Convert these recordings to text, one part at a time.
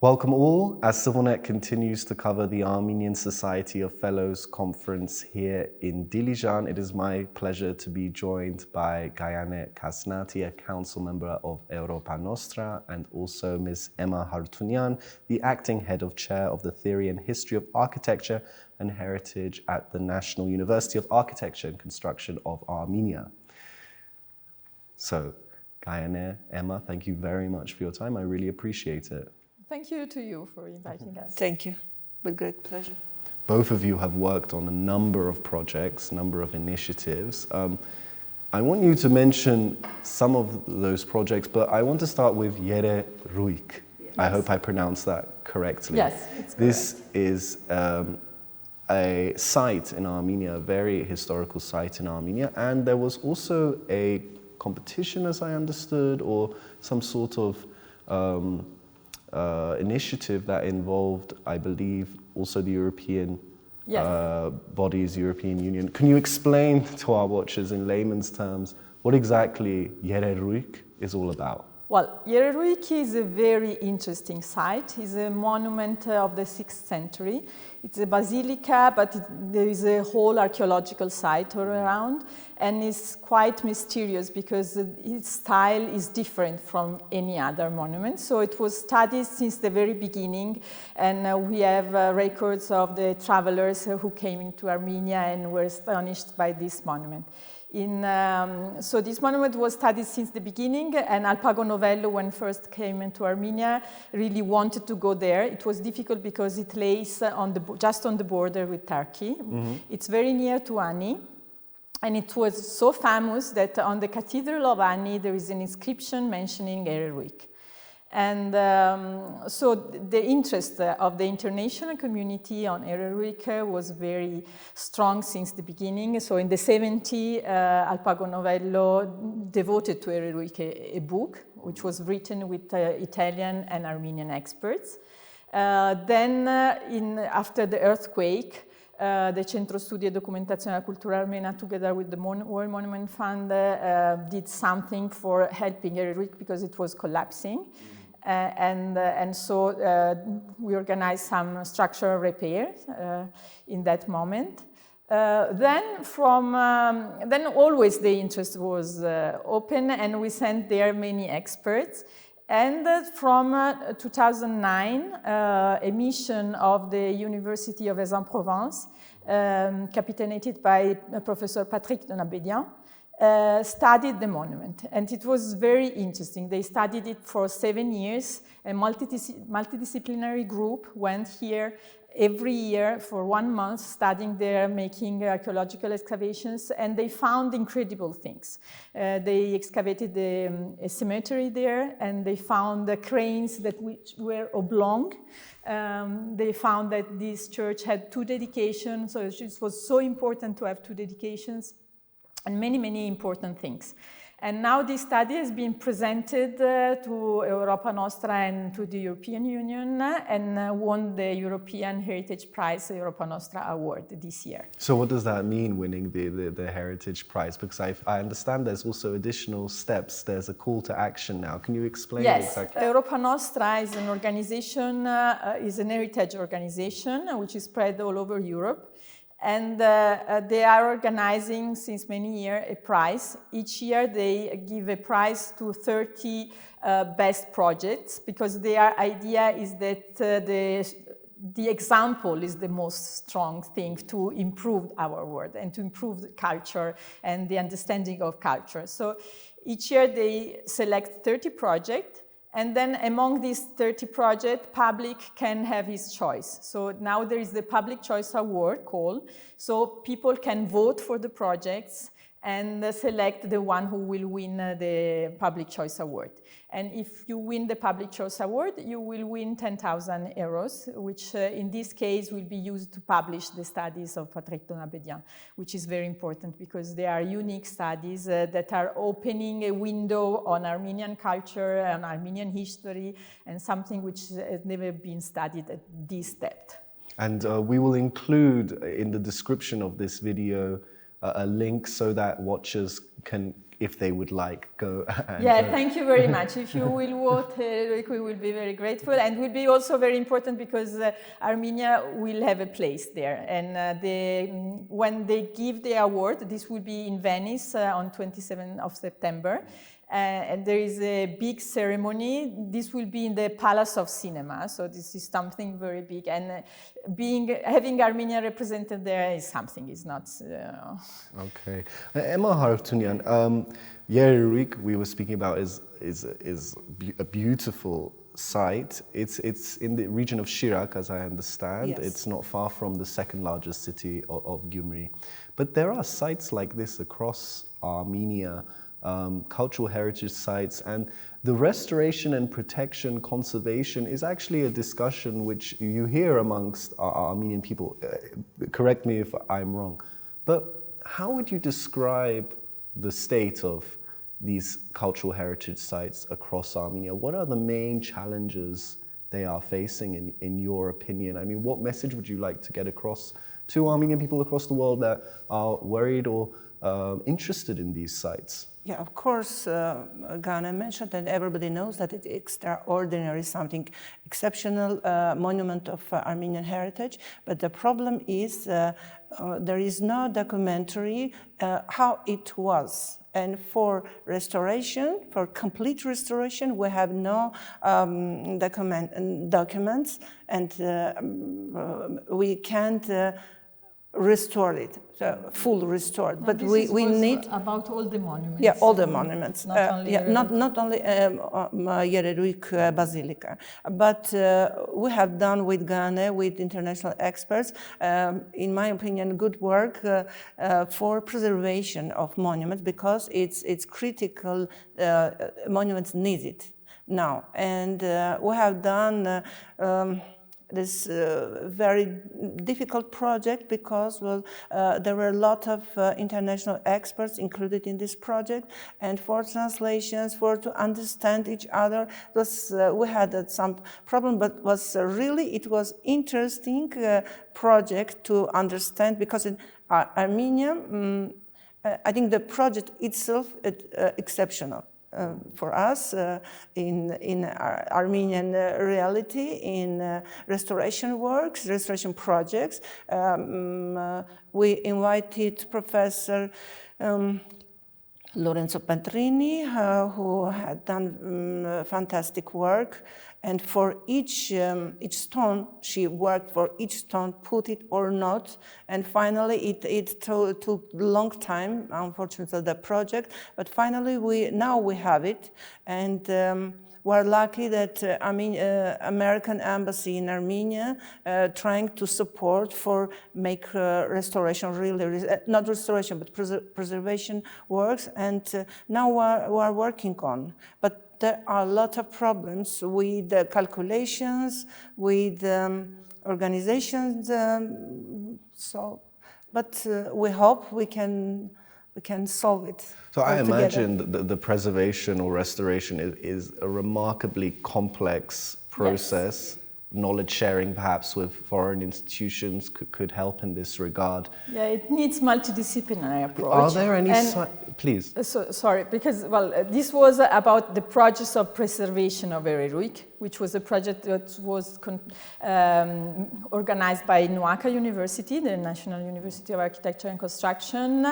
Welcome all, as CivilNet continues to cover the Armenian Society of Fellows conference here in Dilijan. It is my pleasure to be joined by Gaianè Casnati, a council member of Europa Nostra, and also Ms. Emma Harutyunyan, the acting head of chair of the Theory and History of Architecture and Heritage at the National University of Architecture and Construction of Armenia. So, Gaianè, Emma, thank you very much for your time. I really appreciate it. Thank you to you for inviting us. Thank you. With great pleasure. Both of you have worked on a number of projects, number of initiatives. I want you to mention some of those projects, but I want to start with Ererouyk. Yes. I hope I pronounced that correctly. Yes, it's correct. This is a site in Armenia, a very historical site in Armenia, and there was also a competition, as I understood, or some sort of initiative that involved, I believe, also the European bodies, European Union. Can you explain to our watchers in layman's terms what exactly Ererouyk is all about? Well, Ererouyk is a very interesting site. It's a monument of the 6th century. It's a basilica, but there is a whole archaeological site all around, and it's quite mysterious because its style is different from any other monument. So it was studied since the very beginning, and we have records of the travelers who came into Armenia and were astonished by this monument. So this monument was studied since the beginning, and Alpago Novello, when first came into Armenia, really wanted to go there. It was difficult because it lays just on the border with Turkey. Mm-hmm. It's very near to Ani, and it was so famous that on the Cathedral of Ani there is an inscription mentioning Ererouyk. And so the interest of the international community on Ererouyk was very strong since the beginning. So in the 70s, Alpago Novello devoted to Ererouyk a book, which was written with Italian and Armenian experts. Then, after the earthquake, the Centro Studi e Documentazione della Cultura Armena, together with the World Monument Fund, did something for helping Ererouyk because it was collapsing. And so we organized some structural repairs in that moment. Then always the interest was open, and we sent there many experts. And from 2009, a mission of the University of Aix-en-Provence, capitainated by Professor Patrick de Nabédian, studied the monument, and it was very interesting. They studied it for 7 years. A multidisciplinary group went here every year for 1 month, studying there, making archaeological excavations, and they found incredible things. They excavated a cemetery there, and they found the cranes which were oblong. They found that this church had 2 dedications, so it was so important to have 2 dedications. And many, many important things. And now this study has been presented to Europa Nostra and to the European Union, and won the European Heritage Prize, Europa Nostra Award this year. So what does that mean, winning the Heritage Prize? Because I understand there's also additional steps. There's a call to action now. Can you explain exactly? Europa Nostra is an organization, is an heritage organization which is spread all over Europe. And they are organizing since many years a prize. Each year they give a prize to 30 best projects, because their idea is that the example is the most strong thing to improve our world and to improve the culture and the understanding of culture. So each year they select 30 projects. And then among these 30 projects, public can have his choice. So now there is the Public Choice Award call. So people can vote for the projects and select the one who will win the Public Choice Award. And if you win the Public Choice Award, you will win 10,000 euros, which in this case will be used to publish the studies of Patrick de Nabédian, which is very important because they are unique studies that are opening a window on Armenian culture, on Armenian history, and something which has never been studied at this depth. And we will include in the description of this video a link so that watchers can if they would like, go and Yeah, thank you very much. If you will vote, we will be very grateful, and will be also very important because Armenia will have a place there. And when they give the award, this will be in Venice on 27th of September. And there is a big ceremony. This will be in the Palace of Cinema, so this is something very big. And having Armenia represented there is something. It's not. Okay, Emma Harutyunyan, Ererouyk we were speaking about is a beautiful site. It's in the region of Shirak, as I understand. Yes. It's not far from the second largest city of Gyumri. But there are sites like this across Armenia. Cultural heritage sites, and the restoration and protection, conservation is actually a discussion which you hear amongst Armenian people. Correct me if I'm wrong, but how would you describe the state of these cultural heritage sites across Armenia? What are the main challenges they are facing in your opinion? I mean, what message would you like to get across to Armenian people across the world that are worried or interested in these sites? Yeah, of course, Gaianè mentioned, and everybody knows that it's extraordinary, something exceptional, monument of Armenian heritage. But the problem is there is no documentary how it was. And for restoration, for complete restoration, we have no documents, and we can't restore it, full restored. No, but we need about all the monuments. Yeah, all the monuments. Not only Ererouyk Basilica, but we have done with Gaianè, with international experts, in my opinion, good work for preservation of monuments, because it's critical. Monuments need it now, and we have done. This very difficult project because there were a lot of international experts included in this project, and for translations, to understand each other, we had some problem, but it was interesting project to understand, because in Armenia, I think the project itself is exceptional. For us, in our Armenian reality, in restoration works, restoration projects, we invited Professor Lorenzo Pantrini, who had done fantastic work. And for each stone, she worked for each stone, put it or not. And finally, it took a long time, unfortunately, the project. But finally, now we have it. And we're lucky that American Embassy in Armenia trying to support for make restoration, really, not restoration, but preservation works. And now we're working on. But there are a lot of problems with the calculations, with organizations. But we hope we can solve it. So I imagine the preservation or restoration is a remarkably complex process. Yes. Knowledge sharing perhaps with foreign institutions could help in this regard. Yeah, it needs multidisciplinary approach. Are there any please? Sorry, because this was about the project of preservation of Ererouyk, which was a project that was organized by Nouaka University, the National University of Architecture and Construction,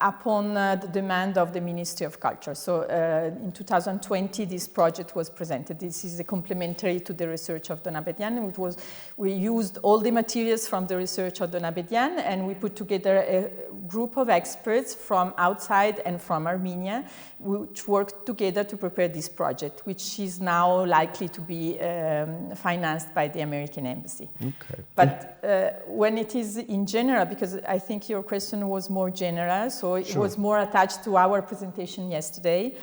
upon the demand of the Ministry of Culture. So in 2020, this project was presented. This is complementary to the research of Don Abedian. We used all the materials from the research of Don Abedian, and we put together a group of experts from outside and from Armenia, which worked together to prepare this project, which is now likely to be financed by the American Embassy. Okay. But when it is in general, because I think your question was more general, so it was more attached to our presentation yesterday.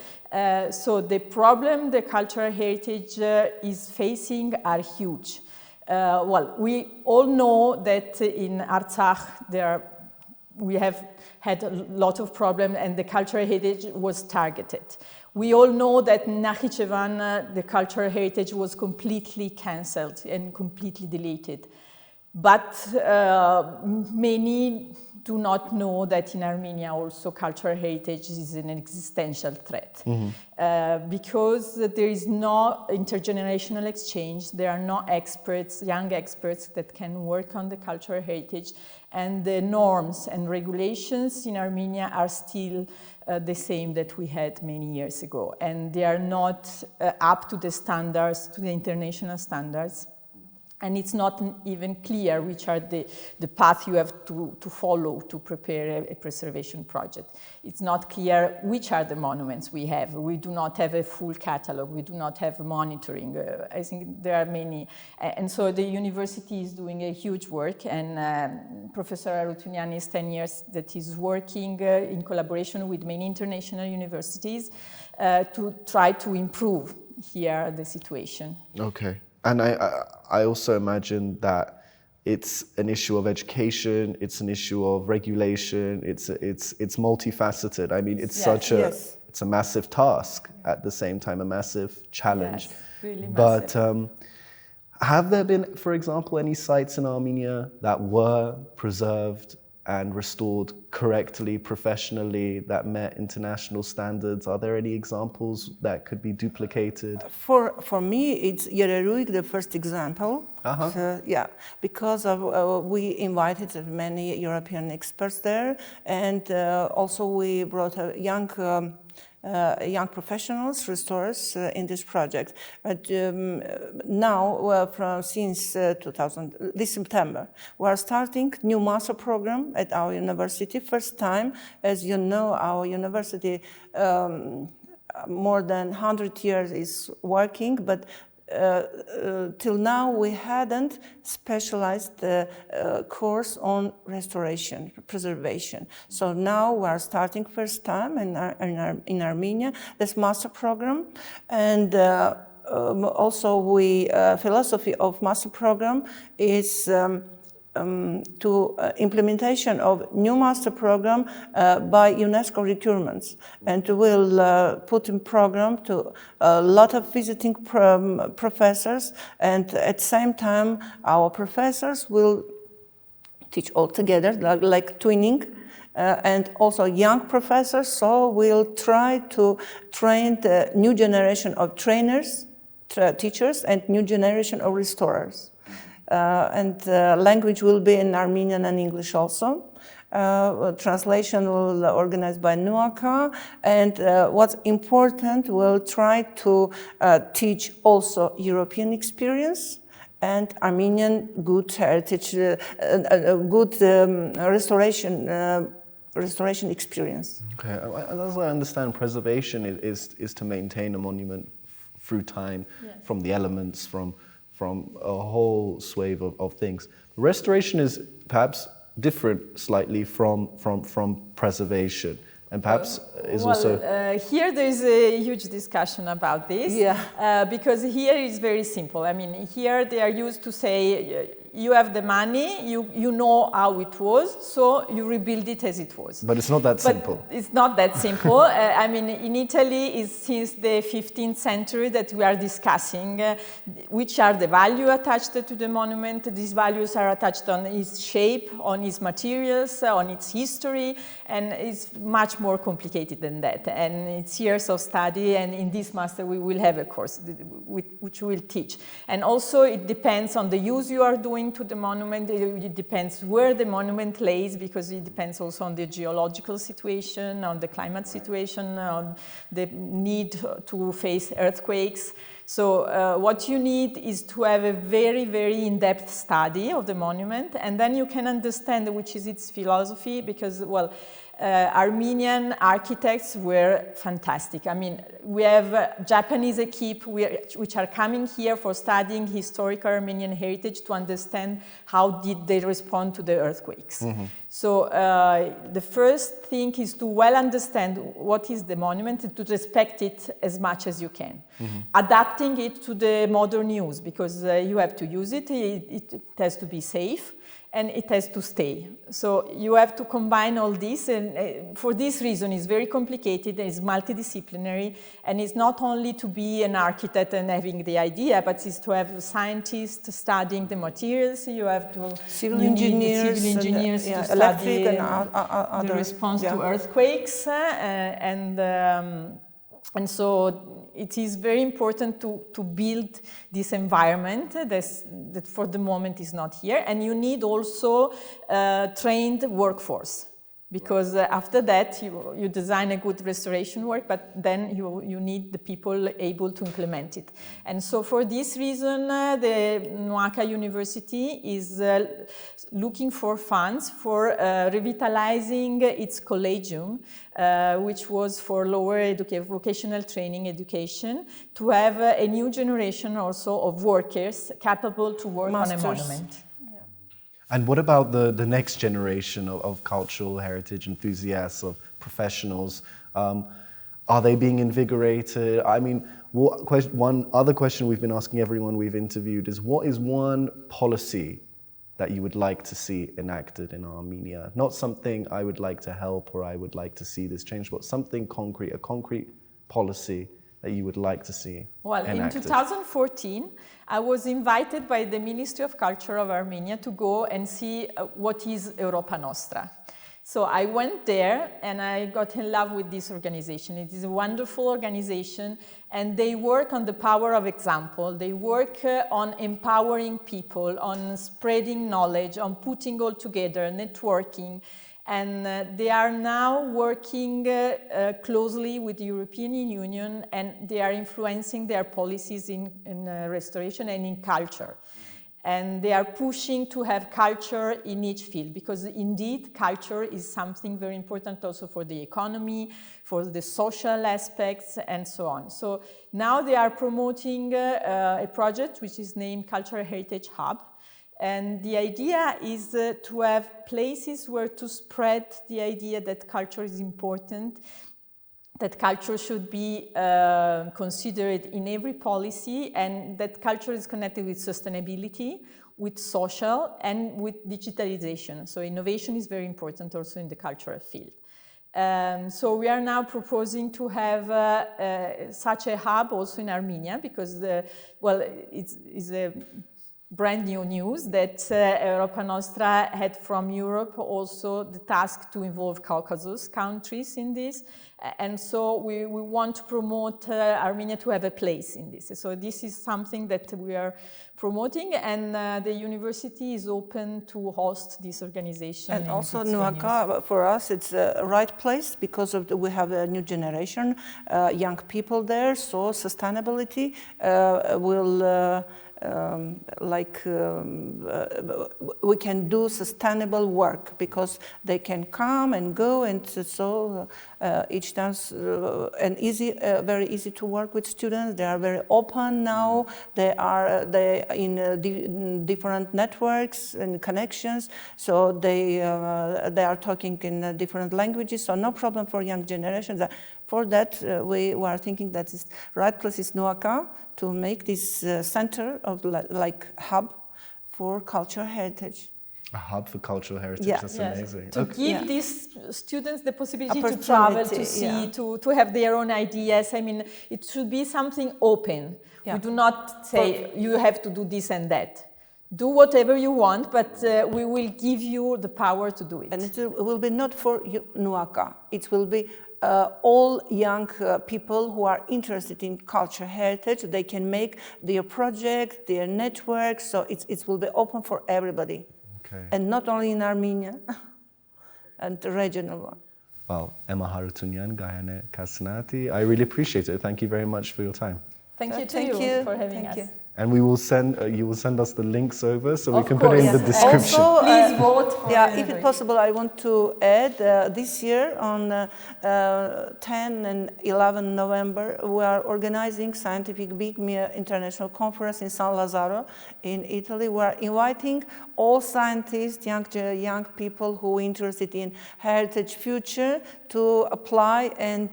So the problem the cultural heritage is facing are huge. We all know that in Artsakh we have had a lot of problems, and the cultural heritage was targeted. We all know that in Nakhichevan, the cultural heritage was completely cancelled and completely deleted. But many do not know that in Armenia also cultural heritage is an existential threat. Because there is no intergenerational exchange, there are no experts, young experts that can work on the cultural heritage, and the norms and regulations in Armenia are still the same that we had many years ago, and they are not up to the standards, to the international standards. And it's not even clear which are the path you have to follow to prepare a preservation project. It's not clear which are the monuments we have. We do not have a full catalog. We do not have monitoring. I think there are many. And so the university is doing a huge work, and Professor Harutyunyan is 10 years that he's working in collaboration with many international universities to try to improve here the situation. Okay. And I also imagine that it's an issue of education, it's an issue of regulation, it's multifaceted. I mean, it's it's a massive task at the same time, a massive challenge. Yes, really but massive. Have there been, for example, any sites in Armenia that were preserved and restored correctly, professionally, that met international standards? Are there any examples that could be duplicated? For me, it's Ererouyk, the first example. Because we invited many European experts there, and also we brought young professionals, restorers in this project. But now, since this September, we are starting new master program at our university. First time, as you know, our university more than 100 years is working, but till now we hadn't specialized course on restoration, preservation. So now we are starting first time in Armenia this master program, and also philosophy of master program is to implementation of new master program by UNESCO requirements, and will put in program to a lot of visiting professors, and at the same time our professors will teach all together, like twinning, and also young professors, so we'll try to train the new generation of trainers, teachers, and new generation of restorers. And language will be in Armenian and English also. Translation will organized by NUACA, and what's important, we'll try to teach also European experience and Armenian good heritage, good restoration experience. Okay, as I understand, preservation is to maintain a monument through time, from the elements, from a whole swathe of things. Restoration is perhaps different slightly from preservation, and perhaps is also... Here there is a huge discussion about this, because here it's very simple. I mean, here they are used to say, you have the money, you know how it was, so you rebuild it as it was. But it's not that simple. It's not that simple. I mean, in Italy, it's since the 15th century that we are discussing which are the value attached to the monument. These values are attached on its shape, on its materials, on its history, and it's much more complicated than that. And it's years of study, and in this master we will have a course which we will teach. And also it depends on the use you are doing to the monument. It depends where the monument lays, because it depends also on the geological situation, on the climate situation, on the need to face earthquakes. So what you need is to have a very, very in-depth study of the monument, and then you can understand which is its philosophy, because, well, Armenian architects were fantastic. I mean, we have Japanese equipe which are coming here for studying historical Armenian heritage to understand how did they respond to the earthquakes. Mm-hmm. So the first thing is to well understand what is the monument and to respect it as much as you can. Mm-hmm. Adapting it to the modern use, because you have to use it, it has to be safe. and it has to stay. So you have to combine all this, and for this reason it's very complicated, it's multidisciplinary, and it's not only to be an architect and having the idea, but it's to have scientists studying the materials. You have to civil engineers to study the response to earthquakes, and so it is very important to build this environment that for the moment is not here. And you need also trained workforce, because after that you design a good restoration work, but then you need the people able to implement it. And so for this reason, the Noaka University is looking for funds for revitalizing its collegium, which was for lower vocational training education, to have a new generation also of workers capable to work on a monument. And what about the next generation of cultural heritage enthusiasts, of professionals? Are they being invigorated? I mean, one other question we've been asking everyone we've interviewed is, what is one policy that you would like to see enacted in Armenia? Not something I would like to help or I would like to see this change, but something concrete, a concrete policy that you would like to see enacted. In 2014, I was invited by the Ministry of Culture of Armenia to go and see what is Europa Nostra. So I went there and I got in love with this organization. It is a wonderful organization, and they work on the power of example. They work on empowering people, on spreading knowledge, on putting all together, networking. And they are now working closely with the European Union, and they are influencing their policies in restoration and in culture. And they are pushing to have culture in each field, because indeed culture is something very important also for the economy, for the social aspects, and so on. So now they are promoting a project which is named Cultural Heritage Hub. And the idea is to have places where to spread the idea that culture is important, that culture should be considered in every policy, and that culture is connected with sustainability, with social, and with digitalization. So innovation is very important also in the cultural field. So we are now proposing to have such a hub also in Armenia, because it's a brand new news that Europa Nostra had from Europe also the task to involve Caucasus countries in this. And so we want to promote Armenia to have a place in this. So this is something that we are promoting, and the university is open to host this organization. And also Noaka, for us, it's a right place because we have a new generation, young people there, so sustainability will we can do sustainable work because they can come and go, and so each time's and very easy to work with students. They are very open now. They are in different networks and connections, so they are talking in different languages. So no problem for young generations. For that, we were thinking that the right place is Noaka, to make this center of like hub for cultural heritage. A hub for cultural heritage, that's amazing. To give these students the possibility to travel, to see, to have their own ideas. I mean, it should be something open. We do not say, you have to do this and that. Do whatever you want, but we will give you the power to do it. And it will be not for Noaka. It will be all young people who are interested in cultural heritage. They can make their project, their network, so it will be open for everybody. Okay. And not only in Armenia, and the regional one. Well, Emma Harutyunyan, Gaianè Casnati, I really appreciate it. Thank you very much for your time. Thank you for having us. And we will you will send us the links over so we can put it in the description. Also, please vote for if it's possible, I want to add this year on 10 and 11 November, we are organizing Scientific Big MIA International Conference in San Lazzaro in Italy. We are inviting all scientists, young people who are interested in heritage future to apply, and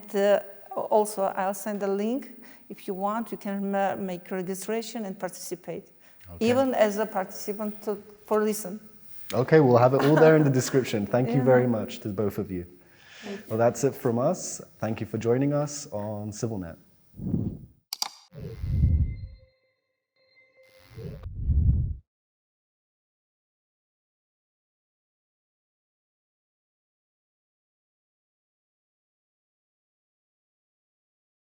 also I'll send a link. If you want, you can make registration and participate, even as a participant for listen. Okay, we'll have it all there in the description. Thank you very much to both of you. Well, that's it from us. Thank you for joining us on CivilNet.